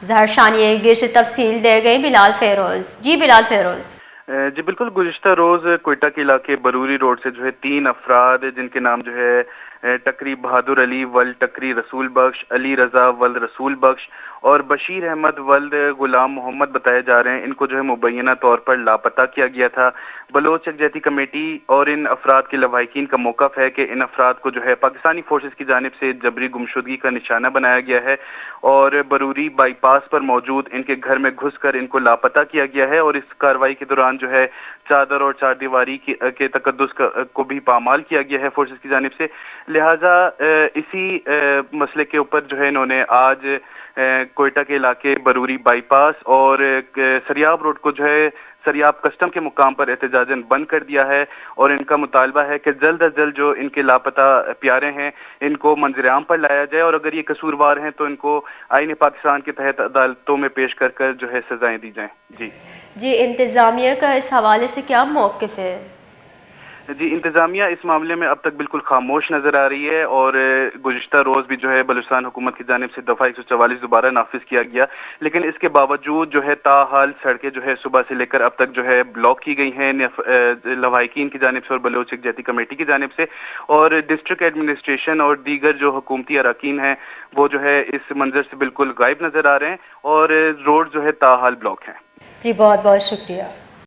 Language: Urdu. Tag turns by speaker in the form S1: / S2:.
S1: ظہر شانی گیش تفصیل دے گئی بلال فیروز۔ جی بلال فیروز۔
S2: جی بالکل، گزشتہ روز کوئٹہ کے علاقے بروری روڈ سے جو ہے 3 افراد جن کے نام جو ہے ٹکری بہادر علی ولد ٹکری رسول بخش، علی رضا ولد رسول بخش اور بشیر احمد ولد غلام محمد بتائے جا رہے ہیں، ان کو جو ہے مبینہ طور پر لاپتہ کیا گیا تھا۔ بلوچ یکجہتی کمیٹی اور ان افراد کے لواحقین کا موقف ہے کہ ان افراد کو جو ہے پاکستانی فورسز کی جانب سے جبری گمشدگی کا نشانہ بنایا گیا ہے اور بروری بائی پاس پر موجود ان کے گھر میں گھس کر ان کو لاپتہ کیا گیا ہے، اور اس کارروائی کے دوران جو ہے چادر اور چار دیواری کے تقدس کو بھی پامال کیا گیا ہے فورسز کی جانب سے۔ لہٰذا اسی مسئلے کے اوپر جو ہے انہوں نے آج کوئٹہ کے علاقے بروری بائی پاس اور سریاب روڈ کو جو ہے سریاب کسٹم کے مقام پر احتجاجاً بند کر دیا ہے، اور ان کا مطالبہ ہے کہ جلد از جلد جو ان کے لاپتہ پیارے ہیں ان کو منظر عام پر لایا جائے، اور اگر یہ قصوروار ہیں تو ان کو آئین پاکستان کے تحت عدالتوں میں پیش کر جو ہے سزائیں دی جائیں۔
S1: جی انتظامیہ کا اس حوالے سے کیا موقف ہے؟
S2: جی انتظامیہ اس معاملے میں اب تک بالکل خاموش نظر آ رہی ہے، اور گزشتہ روز بھی جو ہے بلوچستان حکومت کی جانب سے دفعہ 144 دوبارہ نافذ کیا گیا، لیکن اس کے باوجود جو ہے تاحال سڑکیں جو ہے صبح سے لے کر اب تک جو ہے بلاک کی گئی ہیں لواحقین کی جانب سے اور بلوچ یکجہتی کمیٹی کی جانب سے، اور ڈسٹرکٹ ایڈمنسٹریشن اور دیگر جو حکومتی اراکین ہیں وہ جو ہے اس منظر سے بالکل غائب نظر آ رہے ہیں، اور روڈ جو ہے تاحال بلاک ہیں۔
S1: جی بہت بہت شکریہ۔